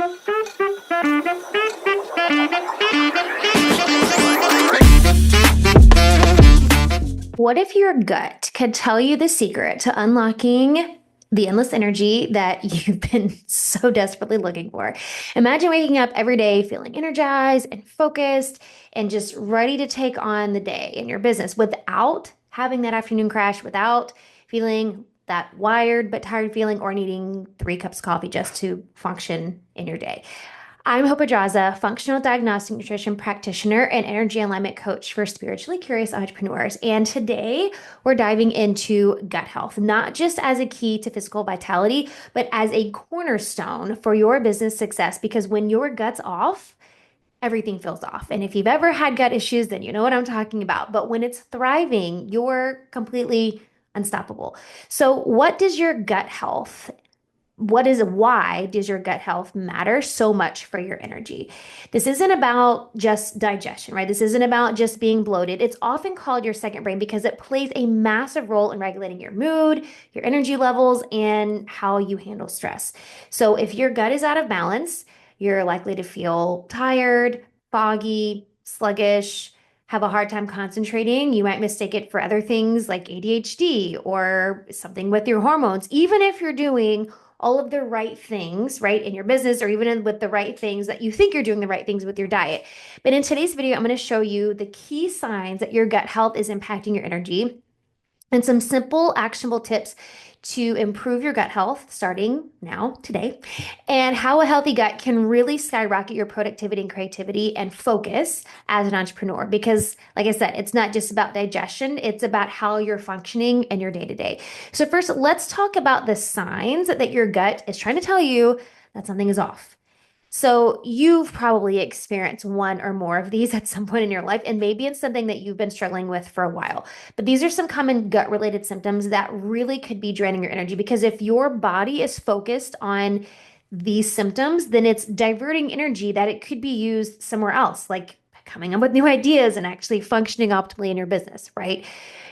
What if your gut could tell you the secret to unlocking the endless energy that you've been so desperately looking for? Imagine waking up every day feeling energized and focused and just ready to take on the day in your business without having that afternoon crash, without feeling that wired but tired feeling or needing 3 cups of coffee just to function in your day. I'm Hope Pedraza, functional diagnostic nutrition practitioner and energy alignment coach for spiritually curious entrepreneurs. And today we're diving into gut health, not just as a key to physical vitality, but as a cornerstone for your business success. Because when your gut's off, everything feels off. And if you've ever had gut issues, then you know what I'm talking about. But when it's thriving, you're completely unstoppable. So, why does your gut health matter so much for your energy? This isn't about just digestion, right? This isn't about just being bloated. It's often called your second brain because it plays a massive role in regulating your mood, your energy levels, and how you handle stress. So if your gut is out of balance, you're likely to feel tired, foggy, sluggish, have a hard time concentrating. You might mistake it for other things like ADHD or something with your hormones, even if you're doing all of the right things, right, in your business, or even with the right things that you think you're doing the right things with your diet. But in today's video, I'm going to show you the key signs that your gut health is impacting your energy and some simple actionable tips to improve your gut health starting now, today, and how a healthy gut can really skyrocket your productivity and creativity and focus as an entrepreneur. Because, like I said, it's not just about digestion, it's about how you're functioning in your day to day. So, first, let's talk about the signs that your gut is trying to tell you that something is off. So you've probably experienced one or more of these at some point in your life, and maybe it's something that you've been struggling with for a while. But these are some common gut-related symptoms that really could be draining your energy because if your body is focused on these symptoms, then it's diverting energy that it could be used somewhere else, like coming up with new ideas and actually functioning optimally in your business, right?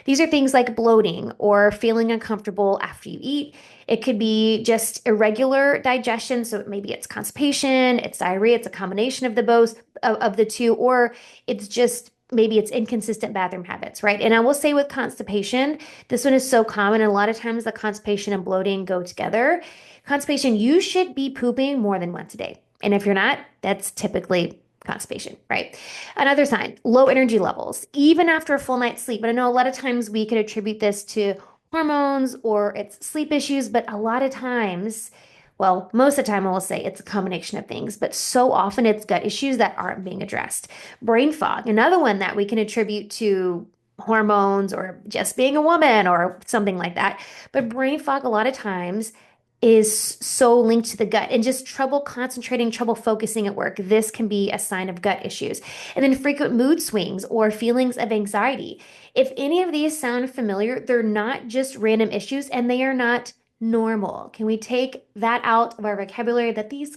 These are things like bloating or feeling uncomfortable after you eat. It could be just irregular digestion. So maybe it's constipation, it's diarrhea, it's a combination of the two, or it's just maybe it's inconsistent bathroom habits, right? And I will say with constipation, this one is so common. And a lot of times the constipation and bloating go together. Constipation, you should be pooping more than once a day. And if you're not, that's typically constipation, right? Another sign, low energy levels, even after a full night's sleep. But I know a lot of times we could attribute this to hormones or it's sleep issues, but a lot of times, well, most of the time I will say it's a combination of things, but so often it's gut issues that aren't being addressed. Brain fog, another one that we can attribute to hormones or just being a woman or something like that. But brain fog, a lot of times, is so linked to the gut and just trouble concentrating, trouble focusing at work. This can be a sign of gut issues. And then frequent mood swings or feelings of anxiety. If any of these sound familiar, they're not just random issues and they are not normal. Can we take that out of our vocabulary that these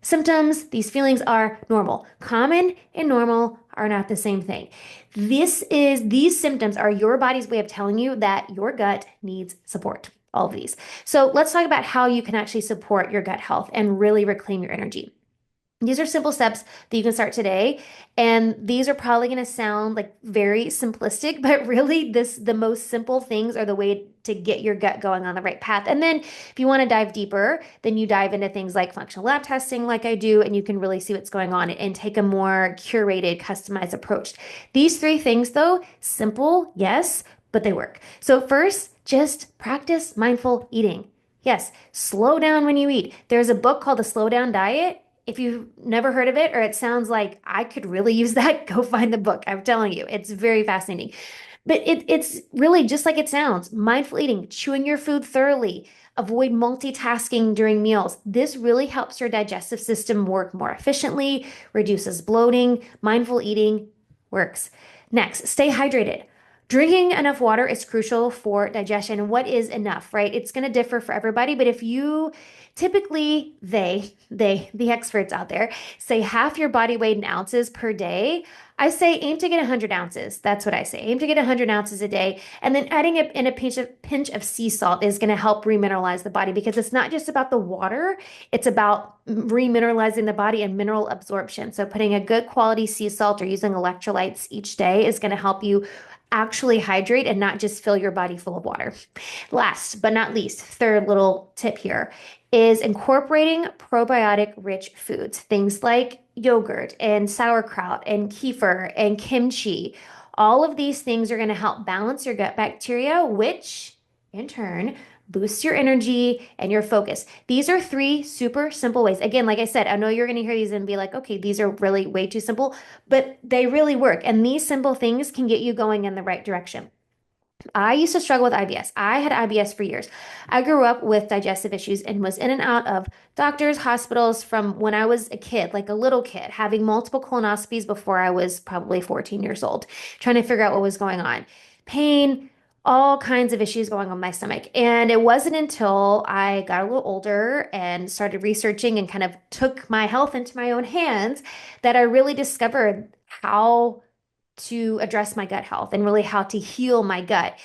symptoms, these feelings are normal? Common and normal are not the same thing. These symptoms are your body's way of telling you that your gut needs support. All of these. So let's talk about how you can actually support your gut health and really reclaim your energy. These are simple steps that you can start today. And these are probably going to sound like very simplistic, but really the most simple things are the way to get your gut going on the right path. And then if you want to dive deeper, then you dive into things like functional lab testing like I do, and you can really see what's going on and take a more curated, customized approach. These 3 things though, simple, yes, but they work. So first, just practice mindful eating. Yes, slow down when you eat. There's a book called The Slow Down Diet. If you've never heard of it or it sounds like I could really use that, go find the book. I'm telling you, it's very fascinating. But it's really just like it sounds. Mindful eating, chewing your food thoroughly, avoid multitasking during meals. This really helps your digestive system work more efficiently, reduces bloating. Mindful eating works. Next, stay hydrated. Drinking enough water is crucial for digestion. What is enough, right? It's going to differ for everybody, but if you Typically, the experts out there say half your body weight in ounces per day. I say aim to get 100 ounces. That's what I say. Aim to get 100 ounces a day. And then adding it in a pinch of sea salt is going to help remineralize the body because it's not just about the water, it's about remineralizing the body and mineral absorption. So putting a good quality sea salt or using electrolytes each day is going to help you actually hydrate and not just fill your body full of water. Last but not least, third little tip here is incorporating probiotic rich foods, things like yogurt and sauerkraut and kefir and kimchi. All of these things are going to help balance your gut bacteria, which in turn boosts your energy and your focus. These are three super simple ways. Again, like I said, I know you're going to hear these and be like, okay, these are really way too simple, but they really work. And these simple things can get you going in the right direction. I used to struggle with IBS. I had IBS for years. I grew up with digestive issues and was in and out of doctors, hospitals from when I was a kid, like a little kid, having multiple colonoscopies before I was probably 14 years old, trying to figure out what was going on. Pain, all kinds of issues going on my stomach. And it wasn't until I got a little older and started researching and kind of took my health into my own hands that I really discovered how to address my gut health and really how to heal my gut.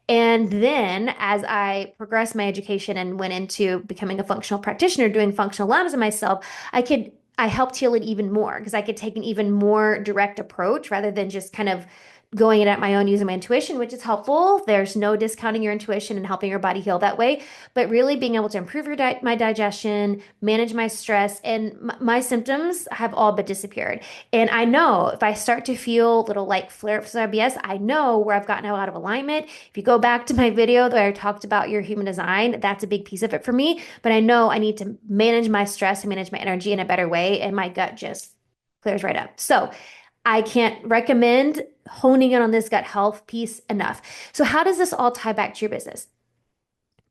And then as I progressed my education and went into becoming a functional practitioner, doing functional labs on myself, I helped heal it even more because I could take an even more direct approach rather than just kind of going it at my own using my intuition, which is helpful. There's no discounting your intuition and helping your body heal that way, but really being able to improve my digestion, manage my stress, and my symptoms have all but disappeared. And I know if I start to feel little like flare-ups of IBS, I know where I've gotten out of alignment. If you go back to my video where I talked about your human design, that's a big piece of it for me. But I know I need to manage my stress and manage my energy in a better way, and my gut just clears right up. So I can't recommend honing in on this gut health piece enough. So how does this all tie back to your business?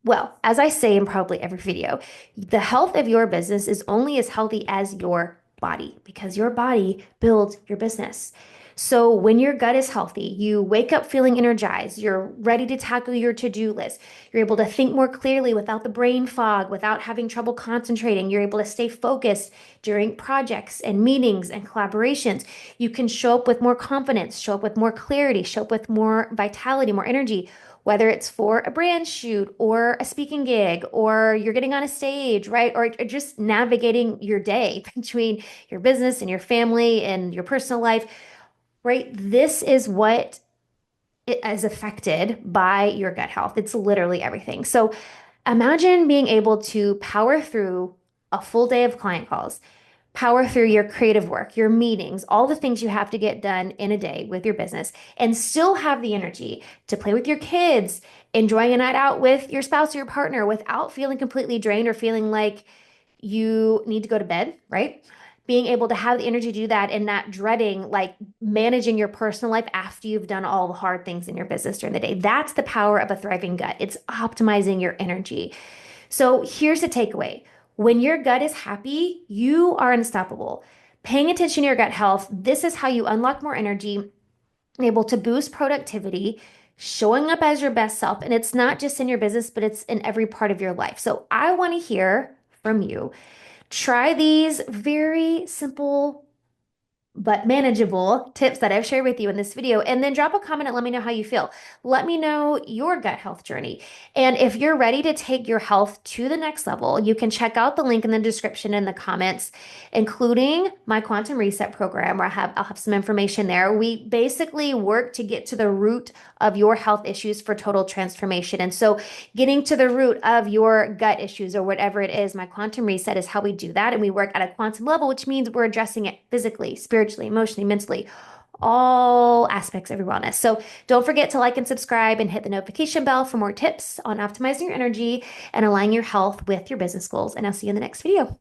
Well, as I say in probably every video, the health of your business is only as healthy as your body because your body builds your business. So when your gut is healthy, you wake up feeling energized, you're ready to tackle your to-do list, you're able to think more clearly without the brain fog, without having trouble concentrating, you're able to stay focused during projects and meetings and collaborations. You can show up with more confidence, show up with more clarity, show up with more vitality, more energy, whether it's for a brand shoot or a speaking gig or you're getting on a stage, right? Or just navigating your day between your business and your family and your personal life, right? This is what it is affected by your gut health. It's literally everything. So imagine being able to power through a full day of client calls, power through your creative work, your meetings, all the things you have to get done in a day with your business, and still have the energy to play with your kids, enjoying a night out with your spouse or your partner without feeling completely drained or feeling like you need to go to bed, right? Being able to have the energy to do that and not dreading like managing your personal life after you've done all the hard things in your business during the day. That's the power of a thriving gut. It's optimizing your energy. So here's the takeaway. When your gut is happy, you are unstoppable. Paying attention to your gut health, this is how you unlock more energy, able to boost productivity, showing up as your best self. And it's not just in your business, but it's in every part of your life. So I want to hear from you. Try these very simple but manageable tips that I've shared with you in this video, and then drop a comment and let me know how you feel. Let me know your gut health journey. And if you're ready to take your health to the next level, you can check out the link in the description in the comments, including my quantum reset program where I'll have some information there. We basically work to get to the root of your health issues for total transformation. And so getting to the root of your gut issues or whatever it is, my quantum reset is how we do that. And we work at a quantum level, which means we're addressing it physically, spiritually, emotionally, mentally, all aspects of your wellness. So don't forget to like and subscribe and hit the notification bell for more tips on optimizing your energy and aligning your health with your business goals. And I'll see you in the next video.